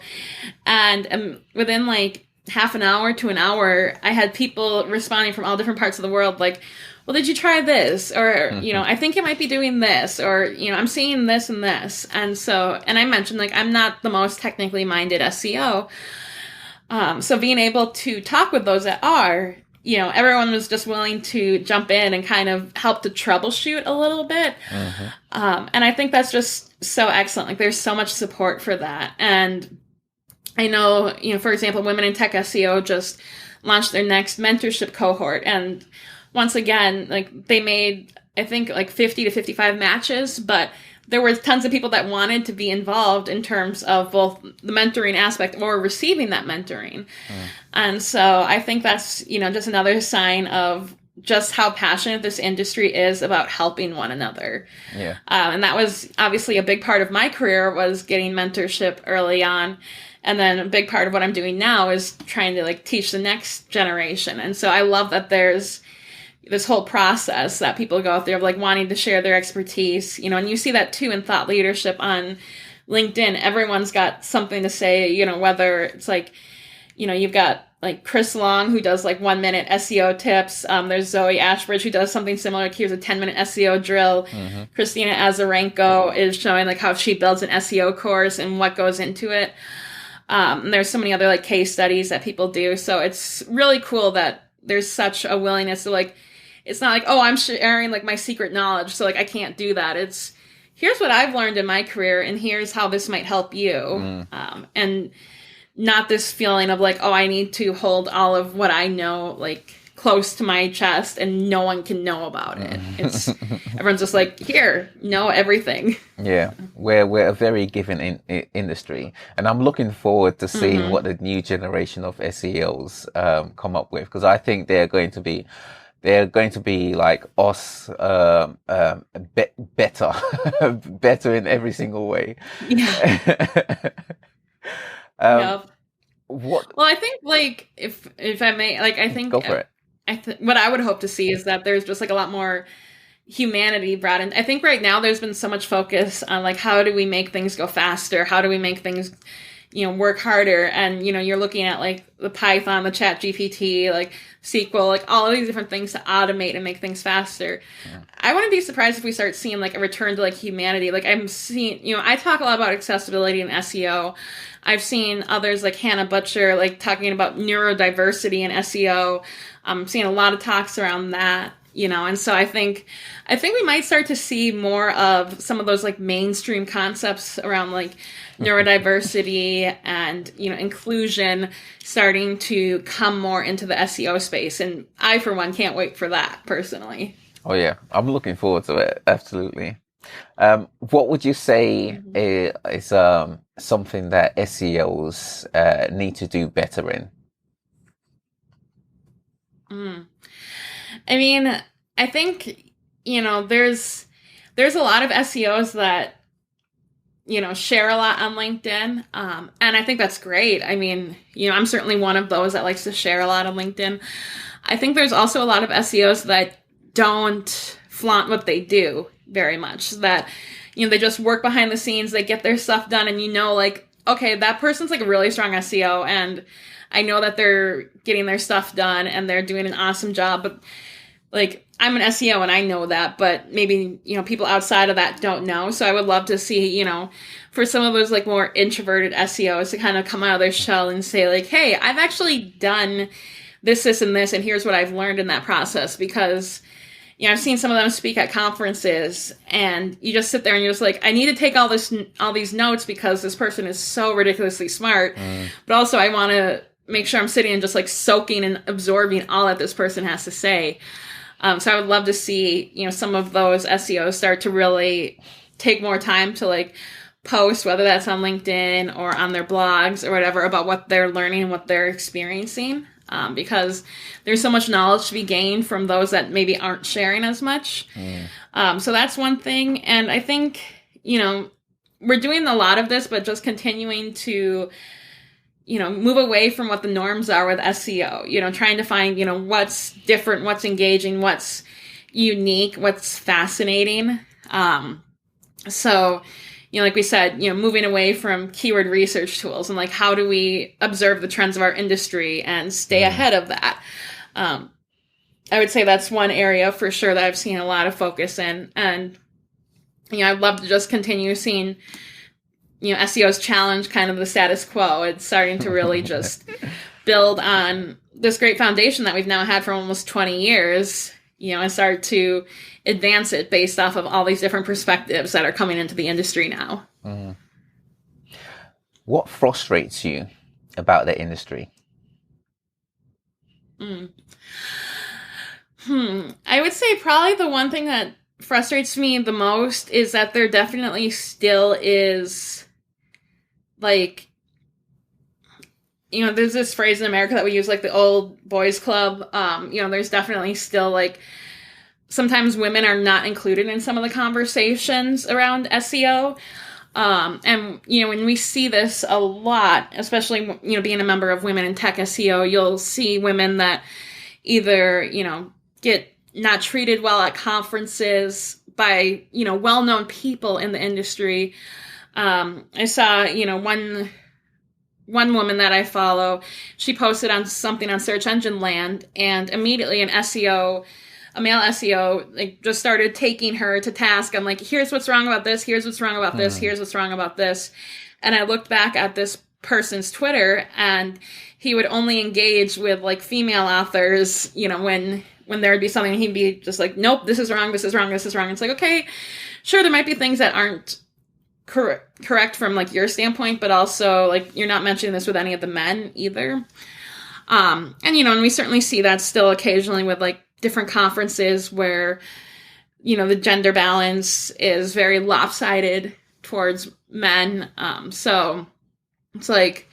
And within like half an hour to an hour, I had people responding from all different parts of the world. Like, well, did you try this? Or, I think it might be doing this, or, I'm seeing this and this. And so, and I mentioned, like, I'm not the most technically minded SEO. So being able to talk with those that are, everyone was just willing to jump in and kind of help to troubleshoot a little bit. And I think that's just so excellent. Like, there's so much support for that. And I know, for example, Women in Tech SEO just launched their next mentorship cohort, and once again, like they made, I think like 50 to 55 matches, but there were tons of people that wanted to be involved in terms of both the mentoring aspect or receiving that mentoring. And so I think that's, just another sign of just how passionate this industry is about helping one another.
Yeah.
And that was obviously a big part of my career, was getting mentorship early on. And then a big part of what I'm doing now is trying to like teach the next generation. And so I love that there's this whole process that people go through of like wanting to share their expertise, and you see that too in thought leadership on LinkedIn. Everyone's got something to say, whether it's like, you've got like Chris Long, who does like 1 minute SEO tips. There's Zoe Ashbridge, who does something similar. Like, here's a 10-minute SEO drill. Christina Azarenko is showing like how she builds an SEO course and what goes into it. And there's so many other like case studies that people do. So it's really cool that there's such a willingness to like, it's not like, oh, I'm sharing like my secret knowledge, so like I can't do that. It's, here's what I've learned in my career, and here's how this might help you. And not this feeling of like, oh, I need to hold all of what I know like close to my chest and no one can know about it. It's everyone's just like, here, know everything.
Yeah, we're a very giving industry, and I'm looking forward to seeing what the new generation of SEOs come up with, because I think they're going to be like us, better, better in every single way.
Yeah. Yep.
What?
Well, I think like if I may, like I think
Go for it.
what I would hope to see is that there's just like a lot more humanity brought in. I think right now there's been so much focus on like how do we make things go faster? How do we make things, work harder? And you're looking at like the Python, the Chat GPT, like SQL, like all of these different things to automate and make things faster. Yeah. I wouldn't be surprised if we start seeing like a return to like humanity. Like I'm seeing, I talk a lot about accessibility in SEO. I've seen others like Hannah Butcher like talking about neurodiversity in SEO. I'm seeing a lot of talks around that. And so I think we might start to see more of some of those like mainstream concepts around like neurodiversity and, inclusion starting to come more into the SEO space. And I, for one, can't wait for that personally.
Oh yeah, I'm looking forward to it. Absolutely. What would you say is something that SEOs need to do better in?
I mean, I think, there's a lot of SEOs that, share a lot on LinkedIn. And I think that's great. I mean, I'm certainly one of those that likes to share a lot on LinkedIn. I think there's also a lot of SEOs that don't flaunt what they do very much, that, they just work behind the scenes, they get their stuff done, and like, okay, that person's like a really strong SEO, and I know that they're getting their stuff done and they're doing an awesome job, but like, I'm an SEO and I know that, but maybe, people outside of that don't know. So I would love to see, for some of those like more introverted SEOs to kind of come out of their shell and say like, hey, I've actually done this, and this, and here's what I've learned in that process. Because, I've seen some of them speak at conferences and you just sit there and you're just like, I need to take all these notes because this person is so ridiculously smart. But also I want to make sure I'm sitting and just like soaking and absorbing all that this person has to say. So I would love to see, some of those SEOs start to really take more time to like post, whether that's on LinkedIn or on their blogs or whatever, about what they're learning and what they're experiencing. Because there's so much knowledge to be gained from those that maybe aren't sharing as much. So that's one thing. And I think, we're doing a lot of this, but just continuing to, move away from what the norms are with SEO, trying to find, what's different, what's engaging, what's unique, what's fascinating. So, like we said, moving away from keyword research tools and like, how do we observe the trends of our industry and stay ahead of that? I would say that's one area for sure that I've seen a lot of focus in. And, I'd love to just continue seeing, SEOs challenge kind of the status quo. It's starting to really just build on this great foundation that we've now had for almost 20 years, and start to advance it based off of all these different perspectives that are coming into the industry now.
What frustrates you about the industry?
I would say probably the one thing that frustrates me the most is that there definitely still is like, there's this phrase in America that we use, like the old boys club. There's definitely still like, sometimes women are not included in some of the conversations around SEO. And, when we see this a lot, especially, being a member of Women in Tech SEO, you'll see women that either, get not treated well at conferences by, well-known people in the industry. I saw, one woman that I follow, she posted on something on Search Engine Land, and immediately a male SEO, like, just started taking her to task. I'm like, here's what's wrong about this. Here's what's wrong about this. Here's what's wrong about this. And I looked back at this person's Twitter, and he would only engage with like female authors, when there would be something, he'd be just like, nope, this is wrong. This is wrong. This is wrong. It's like, okay, sure. There might be things that aren't correct from like your standpoint, but also like, you're not mentioning this with any of the men either. And, and we certainly see that still occasionally with like different conferences where, the gender balance is very lopsided towards men. So it's like,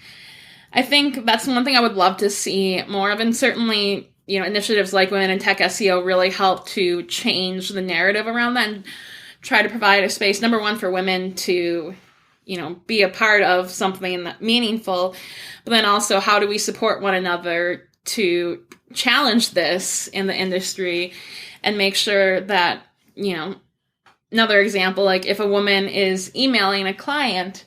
I think that's one thing I would love to see more of. And certainly, initiatives like Women in Tech SEO really help to change the narrative around that and try to provide a space, number one, for women to, be a part of something that meaningful, but then also how do we support one another to challenge this in the industry and make sure that, another example, like if a woman is emailing a client,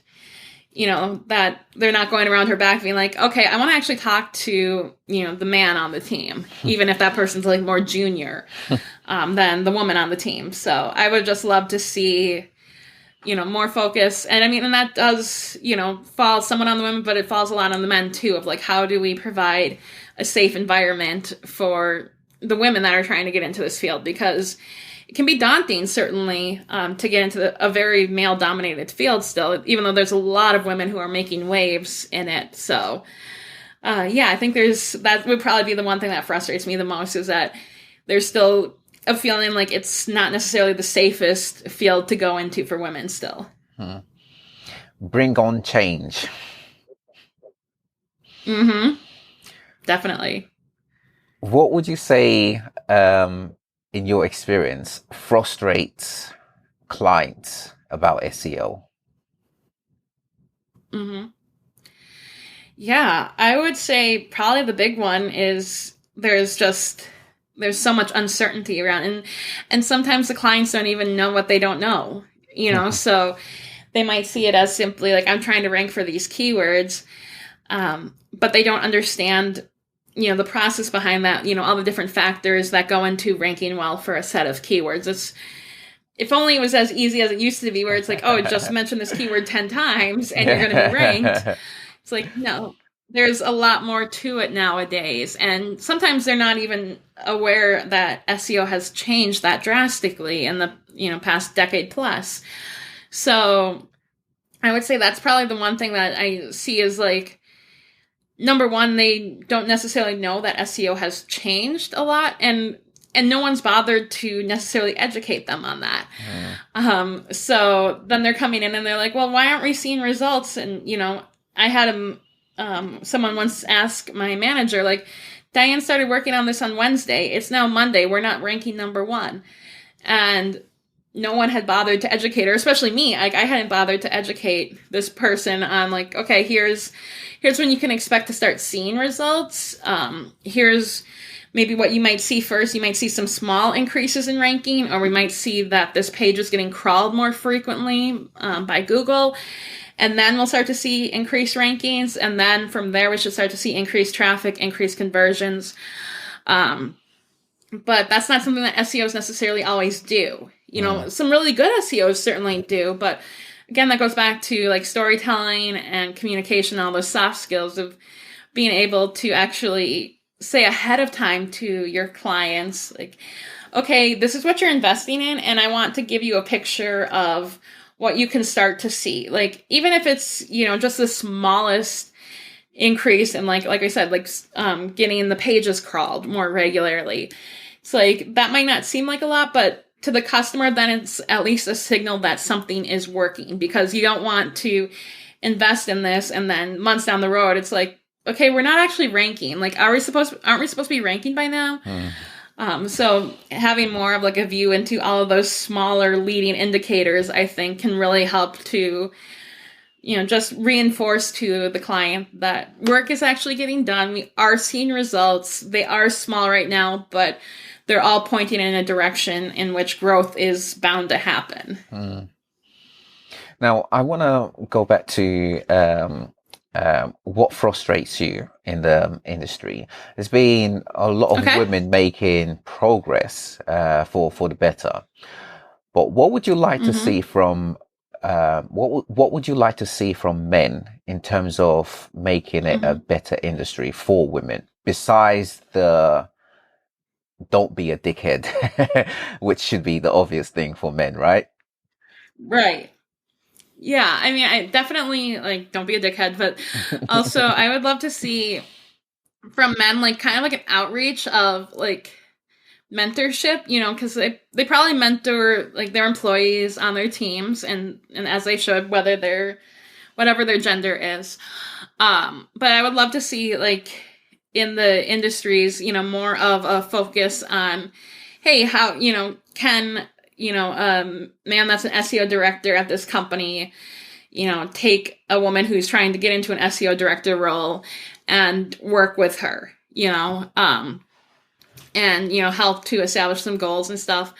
that they're not going around her back being like, okay, I want to actually talk to, the man on the team, even if that person's like more junior than the woman on the team. So I would just love to see, more focus. And I mean, and that does, fall somewhat on the women, but it falls a lot on the men too, of like, how do we provide a safe environment for the women that are trying to get into this field? Because it can be daunting, certainly, to get into a very male-dominated field still, even though there's a lot of women who are making waves in it. So, I think that would probably be the one thing that frustrates me the most, is that there's still a feeling like it's not necessarily the safest field to go into for women still.
Bring on change.
Mm-hmm. Definitely.
What would you say, in your experience, frustrates clients about SEO?
Mm-hmm. Yeah, I would say probably the big one is there's so much uncertainty around, and sometimes the clients don't even know what they don't know, so they might see it as simply like, I'm trying to rank for these keywords, but they don't understand the process behind that, all the different factors that go into ranking well for a set of keywords. If only it was as easy as it used to be, where it's like, oh, just mention this keyword 10 times and you're going to be ranked. It's like, no, there's a lot more to it nowadays. And sometimes they're not even aware that SEO has changed that drastically in the, past decade plus. So I would say that's probably the one thing that I see is like, number one, they don't necessarily know that SEO has changed a lot, and no one's bothered to necessarily educate them on that. So then they're coming in and they're like, well, why aren't we seeing results? And, I had someone once ask my manager, like, Diane started working on this on Wednesday. It's now Monday. We're not ranking number one. And no one had bothered to educate her, especially me. Like, I hadn't bothered to educate this person on like, okay, here's when you can expect to start seeing results. Here's maybe what you might see first. You might see some small increases in ranking, or we might see that this page is getting crawled more frequently by Google. And then we'll start to see increased rankings. And then from there, we should start to see increased traffic, increased conversions. But that's not something that SEOs necessarily always do. Some really good SEOs certainly do, but again, that goes back to like storytelling and communication, all those soft skills of being able to actually say ahead of time to your clients, like, okay, this is what you're investing in, and I want to give you a picture of what you can start to see. Like, even if it's, just the smallest increase in like I said, like getting the pages crawled more regularly. It's like, that might not seem like a lot, but to the customer, then it's at least a signal that something is working, because you don't want to invest in this and then months down the road, it's like, okay, we're not actually ranking. Like, aren't we supposed to be ranking by now? So having more of like a view into all of those smaller leading indicators, I think, can really help to, just reinforce to the client that work is actually getting done. We are seeing results. They are small right now, but they're all pointing in a direction in which growth is bound to happen.
Now, I want to go back to what frustrates you in the industry. There's been a lot of women making progress for the better. But what would you like to see from what would you like to see from men in terms of making it a better industry for women, besides the don't be a dickhead, which should be the obvious thing for men, right?
Right. Yeah, I mean, I definitely, like, don't be a dickhead, but also I would love to see from men, like, kind of like an outreach of, like, mentorship, because they probably mentor, like, their employees on their teams, and as they should, whatever their gender is. But I would love to see, like, in the industries, more of a focus on, hey, how, can, man that's an SEO director at this company, take a woman who's trying to get into an SEO director role and work with her, and, help to establish some goals and stuff.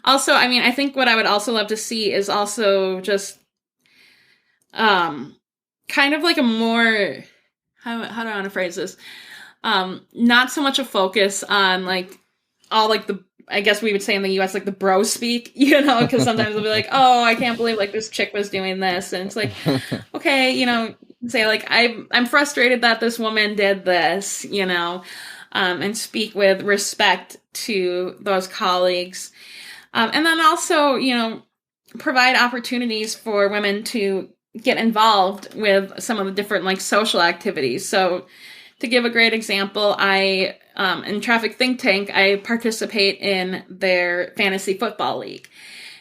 Also, I think what I would also love to see is also just kind of like a more, how do I want to phrase this? Not so much a focus on like all like the, I guess we would say in the US, like the bro speak, because sometimes they'll be like, oh, I can't believe like this chick was doing this. And it's like, okay, say like, I'm frustrated that this woman did this, and speak with respect to those colleagues. And then also, provide opportunities for women to get involved with some of the different like social activities. So to give a great example, I, in Traffic Think Tank, I participate in their fantasy football league.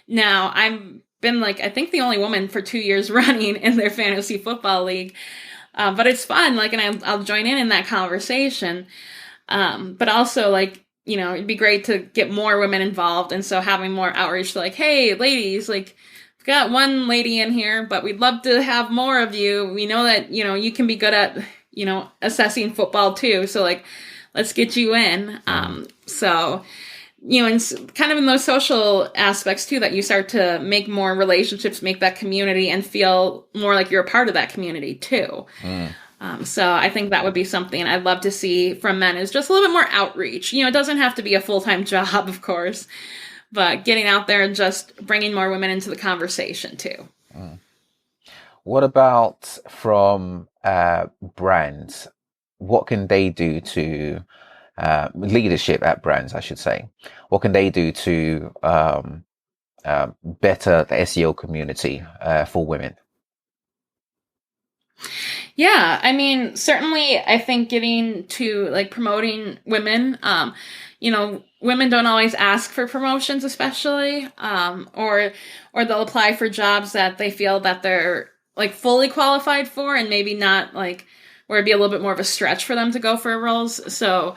Now, I've been like, I think the only woman for 2 years running in their fantasy football league. But it's fun, like, and I'll join in that conversation. But also like, it'd be great to get more women involved. And so having more outreach to like, hey, ladies, like, we've got one lady in here, but we'd love to have more of you. We know that, you can be good at, assessing football too. So like, let's get you in. So, and kind of in those social aspects too, that you start to make more relationships, make that community and feel more like you're a part of that community too. So I think that would be something I'd love to see from men, is just a little bit more outreach. It doesn't have to be a full-time job, of course, but getting out there and just bringing more women into the conversation too.
What about from brands? What can they do to leadership at brands, I should say? What can they do to better the SEO community for women?
Yeah, certainly I think getting to like promoting women, women don't always ask for promotions, especially, or they'll apply for jobs that they feel that they're like fully qualified for, and maybe not like, where it'd be a little bit more of a stretch for them to go for roles. So,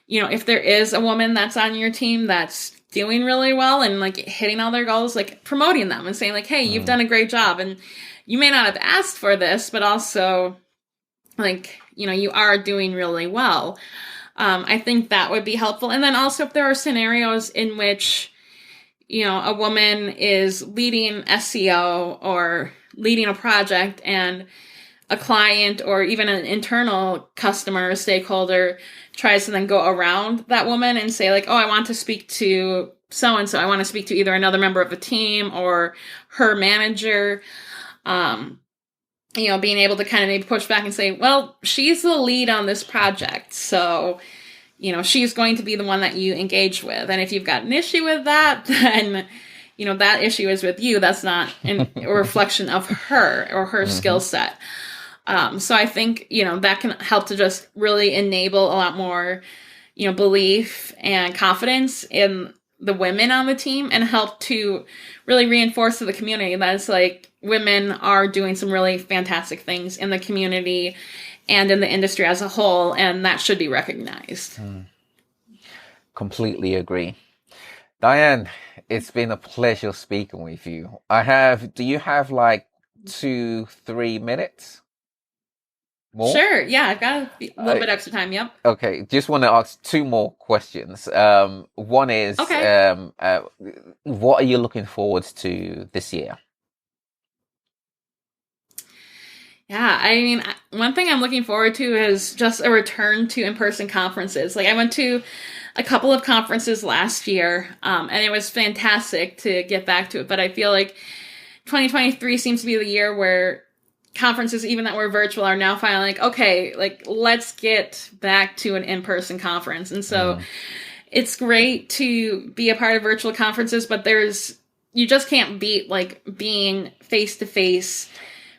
if there is a woman that's on your team that's doing really well and like hitting all their goals, like promoting them and saying like, hey, you've done a great job, and you may not have asked for this, but also like, you are doing really well. I think that would be helpful. And then also if there are scenarios in which, a woman is leading SEO or leading a project and a client or even an internal customer or stakeholder tries to then go around that woman and say like, oh, I want to speak to so-and-so. I want to speak to either another member of the team or her manager. Being able to kind of maybe push back and say, well, she's the lead on this project. So, she's going to be the one that you engage with. And if you've got an issue with that, then, that issue is with you. That's not a reflection of her or her skill set. So I think, that can help to just really enable a lot more, belief and confidence in the women on the team, and help to really reinforce to the community that it's like women are doing some really fantastic things in the community and in the industry as a whole, and that should be recognized.
Completely agree. Diane, it's been a pleasure speaking with you. Do you have like 2-3 minutes? More?
Sure. Yeah, I've got a little bit extra time. Yep.
Okay. Just want to ask 2 more questions. One is,
okay.
What are you looking forward to this year?
Yeah, one thing I'm looking forward to is just a return to in-person conferences. Like I went to a couple of conferences last year, and it was fantastic to get back to it. But I feel like 2023 seems to be the year where conferences, even that were virtual, are now finally like, okay, like let's get back to an in-person conference. And so it's great to be a part of virtual conferences, but you just can't beat like being face-to-face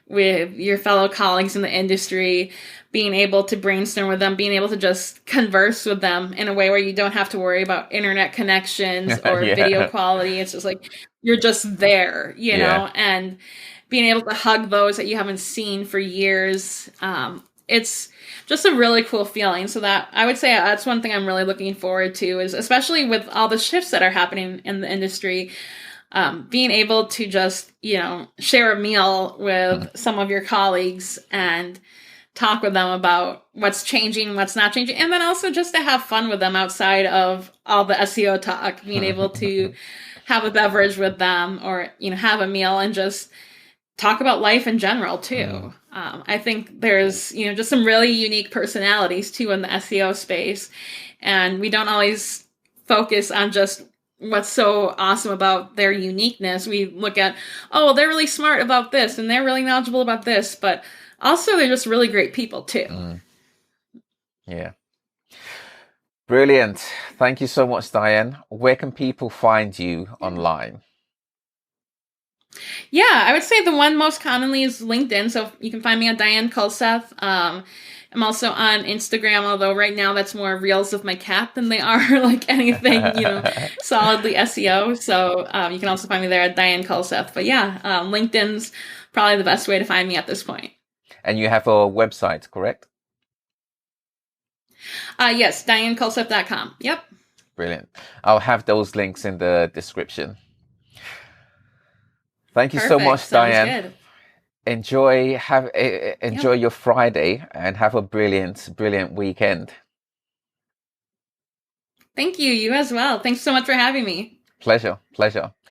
with your fellow colleagues in the industry, being able to brainstorm with them, being able to just converse with them in a way where you don't have to worry about internet connections or video quality. It's just like, you're just there, know, and being able to hug those that you haven't seen for years. It's just a really cool feeling. So that I would say that's one thing I'm really looking forward to, is especially with all the shifts that are happening in the industry. being able to just, share a meal with some of your colleagues and talk with them about what's changing, what's not changing, and then also just to have fun with them outside of all the SEO talk, being able to have a beverage with them or, have a meal and just talk about life in general too. I think there's, just some really unique personalities too in the SEO space. And we don't always focus on just what's so awesome about their uniqueness. We look at, oh, well, they're really smart about this and they're really knowledgeable about this, but also they're just really great people too.
Yeah. Brilliant. Thank you so much, Diane. Where can people find you online?
Yeah, I would say the one most commonly is LinkedIn. So you can find me at Diane Kulseth. I'm also on Instagram, although right now that's more reels of my cat than they are like anything, solidly SEO. So you can also find me there at Diane Kulseth. But yeah, LinkedIn's probably the best way to find me at this point.
And you have a website, correct?
Yes, DianeKulseth.com. Yep.
Brilliant. I'll have those links in the description. Thank you so much, Diane.
Good.
Enjoy your Friday and have a brilliant weekend.
Thank you. You as well. Thanks so much for having me.
Pleasure.